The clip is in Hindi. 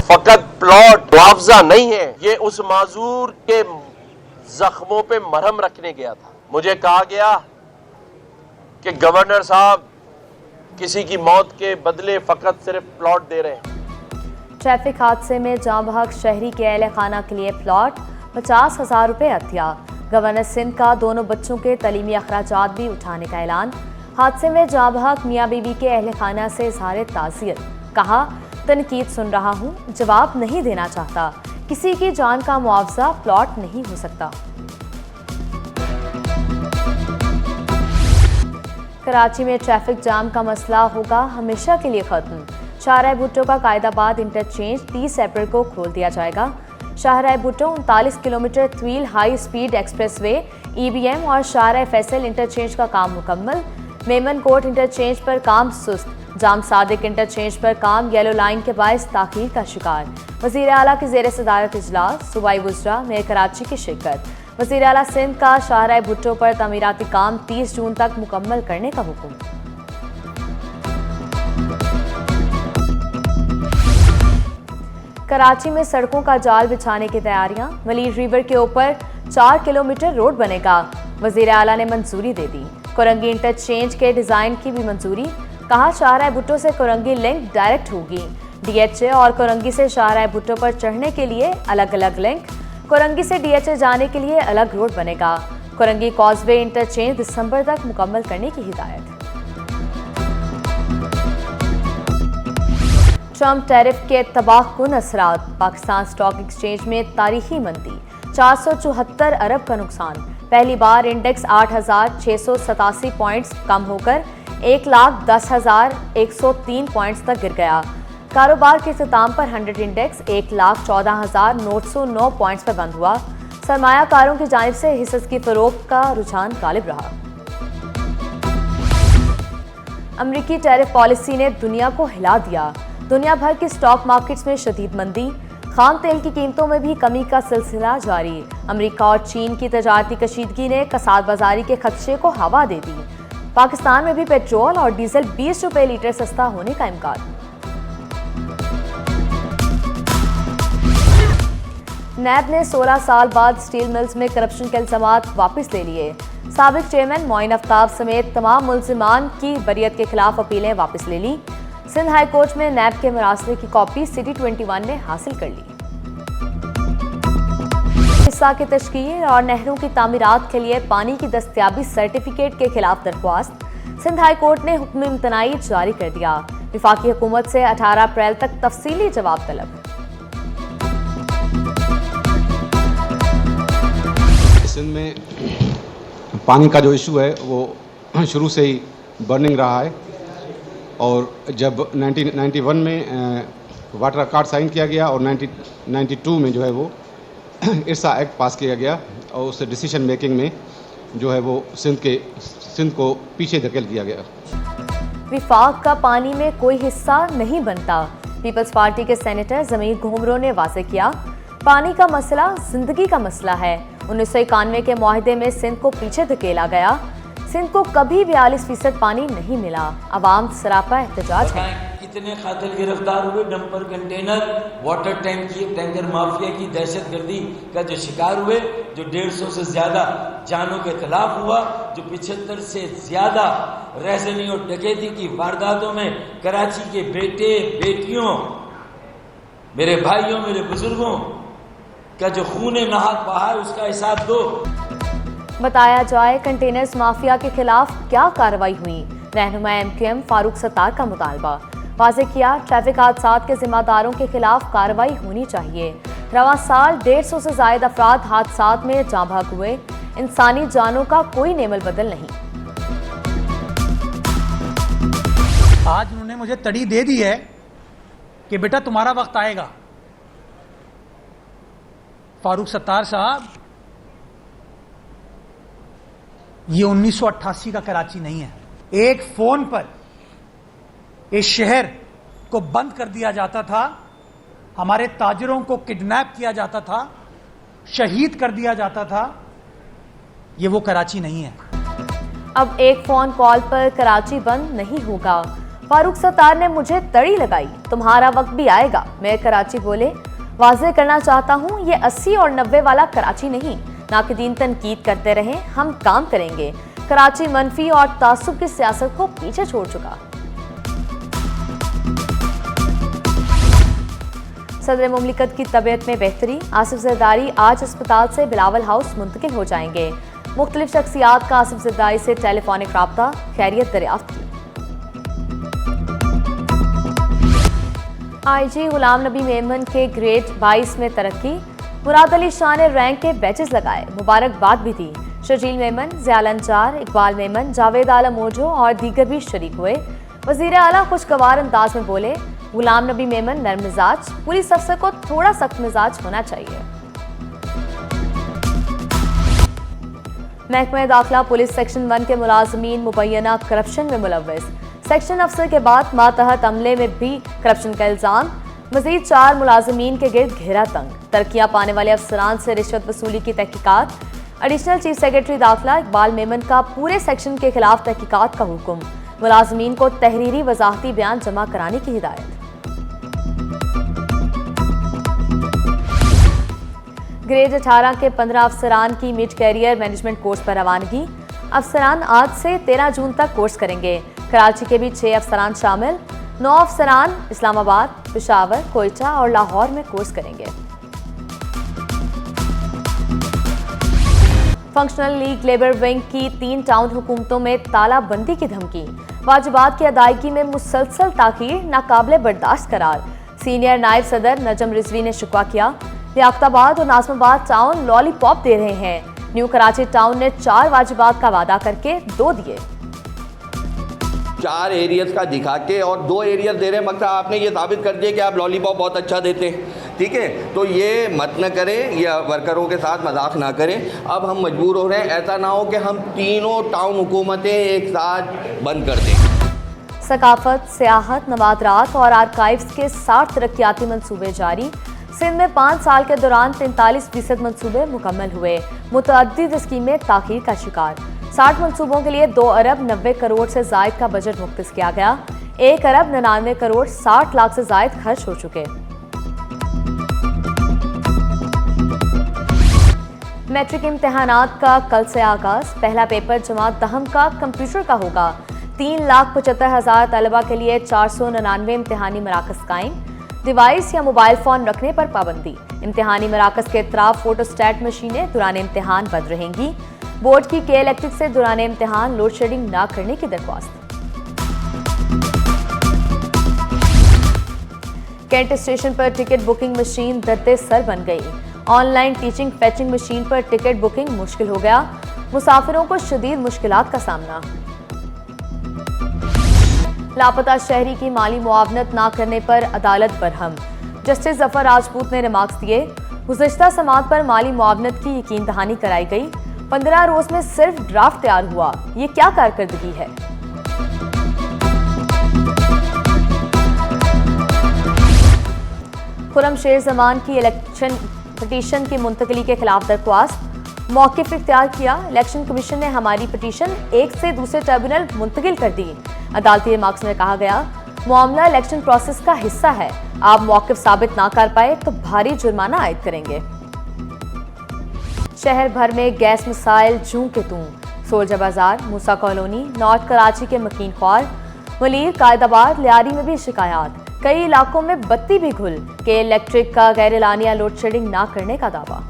फकत प्लॉट मुआवजा नहीं है, ये उस माजूर के जख्मों पे मरहम रखने गया था। मुझे कहा गया कि गवर्नर साहब किसी की मौत के बदले फकत सिर्फ प्लॉट दे रहे हैं। ट्रैफिक हादसे में जाँ बहक शहरी के अहल खाना के लिए प्लॉट 50,000 रुपये अतिया। गवर्नर सिंध का दोनों बच्चों के तलीमी अखराजात भी उठाने का ऐलान। हादसे में जाँ बहक मियाँ बीवी के अहल खाना से इज़हार ताज़ियत। कहा, तनकीद सुन रहा हूँ, जवाब नहीं देना चाहता। किसी की जान का मुआवजा प्लॉट नहीं हो सकता। कराची में ट्रैफिक जाम का मसला होगा हमेशा के लिए खत्म। शाहराह भुट्टो का कायदाबाद इंटरचेंज 30 अप्रैल को खोल दिया जाएगा। शाहराह भुट्टो 39 किलोमीटर तवील हाई स्पीड एक्सप्रेसवे EBM और शाहराह फैसल इंटरचेंज का काम मुकम्मल। मेमन कोट इंटरचेंज पर काम सुस्त। जाम सादिक इंटरचेंज पर काम येलो लाइन के बायस ताखीर का शिकार। वज़ीर आला की ज़ेर सदारत इजलास, सूबाई वुज़रा मेयर कराची की शिरकत। वज़ीर आला सिंध का शाहराह भुट्टो पर तमीराती काम 30 जून तक मुकम्मल करने का हुक्म। कराची में सड़कों का जाल बिछाने की तैयारियां। वलीद रिवर के ऊपर 4 किलोमीटर रोड बनेगा। वज़ीर आला ने मंजूरी दे दी। कोरंगी इंटरचेंज के डिज़ाइन की भी मंजूरी। कहा, शाहराह भुट्टो से कोरंगी लिंक डायरेक्ट होगी। DHA और कोरंगी से शाहराह भुट्टो पर चढ़ने के लिए अलग अलग लिंक। कोरंगी से DHA जाने के लिए अलग रोड बनेगा। कोरंगी कॉजवे इंटरचेंज दिसंबर तक मुकम्मल करने की हिदायत। ट्रंप टैरिफ के तबाहकुन असरात। पाकिस्तान स्टॉक एक्सचेंज में तारीखी मंदी, 474 अरब का नुकसान। पहली बार इंडेक्स 8,687 पॉइंट्स कम होकर 1,10,103 पॉइंट्स तक गिर गया। कारोबार के इख्तिताम पर 100 इंडेक्स 1,14,909 पॉइंट्स पर बंद हुआ। सरमायाकारों की जानिब से हिस्सों की फरोख्त का रुझान गालिब रहा। अमरीकी टैरिफ पॉलिसी ने दुनिया को हिला दिया। दुनिया भर की स्टॉक मार्केट्स में शदीद मंदी। खाम तेल की कीमतों में भी कमी का सिलसिला जारी। अमरीका और चीन की तजारती कशीदगी ने कसाद बाजारी के खदशे को हवा दे दी। पाकिस्तान में भी पेट्रोल और डीजल 20 रुपये लीटर सस्ता होने का इम्कान। नैब ने 16 साल बाद स्टील मिल्स में करप्शन के इल्जामात वापस ले लिए। साबिक चेयरमैन मोइन आफ्ताब समेत तमाम मुल्जिमान की बरियत के खिलाफ अपीलें वापस ले ली। सिंध हाई कोर्ट में नैब के मरासले की कॉपी सिटी 21 ने हासिल कर ली। हिस्सा की तश्कील और नहरों की तामीरात के लिए पानी की दस्तयाबी सर्टिफिकेट के खिलाफ दरख्वास्त। सिंध हाई कोर्ट ने हुक्म इम्तनाई जारी कर दिया। वफाकी हुकूमत से 18 अप्रैल तक तफसीली जवाब तलब। सिंध में पानी का जो इशू है वो शुरू से ही बर्निंग रहा है और जब 1991 में वाटर अकॉर्ड साइन किया गया और 1992 में जो है वो इर्सा एक्ट पास किया गया और उस डिसीजन मेकिंग में जो है वो सिंध को पीछे धकेल दिया गया। विफाक का पानी में कोई हिस्सा नहीं बनता। पीपल्स पार्टी के सेनेटर जमीर घुमरो ने वाज़ेह किया, पानी का मसला जिंदगी का मसला है। 1991 के मुआहदे में सिंध को पीछे धकेला गया। सिंध को कभी 42% पानी नहीं मिला। अवाम सरापा एहतजाज है। कितने कातिल गिरफ्तार हुए, डंपर कंटेनर, वाटर टैंक की टैंकर माफिया की दहशतगर्दी का जो शिकार हुए, जो 150 से ज्यादा जानों के खिलाफ हुआ, जो 75 से ज्यादा रैसनी और डकैती की वारदातों में कराची के बेटे बेटियों, मेरे भाइयों, मेरे बुजुर्गों का जो खून नहाक बहा है, उसका हिसाब दो। बताया जाए कंटेनर्स माफिया के खिलाफ क्या कार्रवाई हुई। रहनुमा MQM फारूक सत्तार का मुतालबा। वाज़ेह किया, ट्रैफिक हादसात के जिम्मेदारों के खिलाफ कार्रवाई होनी चाहिए। रवां साल 150 से ज्यादा अफराद हादसात में जाँ बहक हुए। इंसानी जानों का कोई नेमल बदल नहीं। आज उन्होंने मुझे तड़ी दे दी है कि बेटा तुम्हारा वक्त आएगा। फारूक सत्तार साहब, ये 1988 का कराची नहीं है। एक फोन पर इस शहर को बंद कर दिया जाता था, हमारे ताजरों को किडनैप किया जाता था, शहीद कर दिया जाता था। ये वो कराची नहीं है। अब एक फोन कॉल पर कराची बंद नहीं होगा। फारूक सत्तार ने मुझे तड़ी लगाई, तुम्हारा वक्त भी आएगा, मैं कराची बोले। वाज़ेह करना चाहता हूँ ये 80 और 90 वाला कराची नहीं। नाक़दीन तनकीद करते रहे, हम काम करेंगे। कराची मनफी और तासुब की सियासत को पीछे छोड़ चुका। सदर मुमलिकत की तबीयत में बेहतरी, आसिफ जरदारी आज अस्पताल से बिलावल हाउस मुंतकिल हो जाएंगे। मुख्तलिफ शख्सियात का आसिफ जरदारी से टेलीफोनिक राब्ता, खैरियत दरियाफ्त की। IG गुलाम नबी मेमन के ग्रेड 22 में तरक्की, मुराद अली शाह ने रैंक के बैचेस लगाए, मुबारकबाद भी दी। शर्जील मेमन, ज़ियाल अंचार, इकबाल मेमन, जावेद आलम मोजो और दीगर भी शरीक हुए। वज़ीर आला खुशगवार अंदाज में बोले, गुलाम नबी मेमन नरम मिजाज, पुलिस अफसर को थोड़ा सख्त मिजाज होना चाहिए। महकमा दाखिला पुलिस सेक्शन 1 के मुलाजमीन मुबैना करप्शन में मुलव्वस, सेक्शन अफसर के बाद मातहत अमले में भी करप्शन का इल्जाम। मजीद 4 मुलाजमीन के गिर्द घेरा तंग, तरक्कियां पाने वाले अफसरान से रिश्वत वसूली की तहकीकात। एडिशनल चीफ सेक्रेटरी दाखिला इकबाल मेमन का पूरे सेक्शन के खिलाफ तहकीकात का हुक्म, मुलाजमीन को तहरीरी वजाहती बयान जमा कराने की हिदायत। ग्रेड 18 के 15 अफसरान की मिड कैरियर मैनेजमेंट कोर्स पर रवानगी। अफसरान आज से 13 जून तक कोर्स करेंगे। कराची के भी 6 अफसरान शामिल, 9 अफसरान इस्लामाबाद, पेशावर, कोयटा और लाहौर में कोर्स करेंगे। फंक्शनल लीग लेबर विंग की 3 टाउन हुकूमतों में तालाबंदी की धमकी, वाजिबात की अदायगी में मुसलसल ताखीर नाकाबिले बर्दाश्त करार। सीनियर नायब सदर नजम रिजवी ने शिकवा किया, लियाकताबाद और नाज़िमाबाद टाउन लॉलीपॉप दे रहे हैं। न्यू कराची टाउन ने 4 वाजिबात का वादा करके 2 दिए। 4 एरियज का दिखा के और 2 एरियज दे रहे हैं, मतलब आपने ये साबित कर दिया कि आप लॉलीपॉप बहुत अच्छा देते हैं। ठीक है, तो ये मत न करें, ये वर्करों के साथ मजाक ना करें। अब हम मजबूर हो रहे हैं, ऐसा ना हो कि हम तीनों टाउन हुकूमतें एक साथ बंद कर दें। सकाफत, सियाहत, नवादरात और आर्काइव्स के 60 तरक्याती मंसूबे जारी। सिंध में 5 साल के दौरान 43% मंसूबे मुकम्मल हुए। मुतअद्दिद स्कीमें ताखीर का शिकार। 60 मंसूबों के लिए 2 अरब 90 करोड़ से जायद का बजट मुख्तस किया गया। 1 अरब 99 करोड़ 60 लाख से जायद खर्च हो चुके। मैट्रिक इम्तिहानात का कल से आगाज, पहला पेपर जमात दहम का कंप्यूटर का होगा। 3,75,000 तलबा के लिए 499 इम्तिहानी मराकज़ कायम। डिवाइस या मोबाइल फ़ोन रखने पर पाबंदी। इम्तिहानी मराकज़ के इतराफ़ फोटोस्टैट मशीनें दौरान इम्तिहान बंद रहेंगी। बोर्ड की के इलेक्ट्रिक से दौरान इम्तिहान लोड शेडिंग न करने की दरख्वास्त। कैंट स्टेशन पर टिकट बुकिंग मशीन दर्दे सर बन गई। ऑनलाइन टीचिंग फैचिंग मशीन पर टिकट बुकिंग मुश्किल हो गया। मुसाफिरों को शदीद मुश्किलात का सामना। लापता शहरी की माली मुआवनत ना करने पर अदालत बरहम। जस्टिस जफर राजपूत ने रिमार्क्स दिए, गुज़िश्ता समात पर माली मुआवनत की यकीन दहानी कराई गई। 15 रोज में सिर्फ ड्राफ्ट तैयार हुआ, ये क्या कारकर्दगी है। खुरम शेर जमान की इलेक्शन पिटीशन की मुंतकली के खिलाफ दरख्वास्त, मौक़िफ़ इख्तियार किया। इलेक्शन कमीशन ने हमारी पिटीशन एक से दूसरे ट्रिब्यूनल मुंतकिल कर दी। अदालती रिमार्क्स में कहा गया, मामला इलेक्शन प्रोसेस का हिस्सा है, आप मौक़िफ़ साबित ना कर पाए तो भारी जुर्माना आयद करेंगे। शहर भर में गैस मिसाइल जूं के तूं, सोल्जर बाजार, मूसा कॉलोनी, नॉर्थ कराची के मकीन ख्वार, वलीर, कायदाबाद, लियारी में भी शिकायत। कई इलाकों में बत्ती भी गुल के इलेक्ट्रिक का गैर एलानिया लोड शेडिंग ना करने का दावा।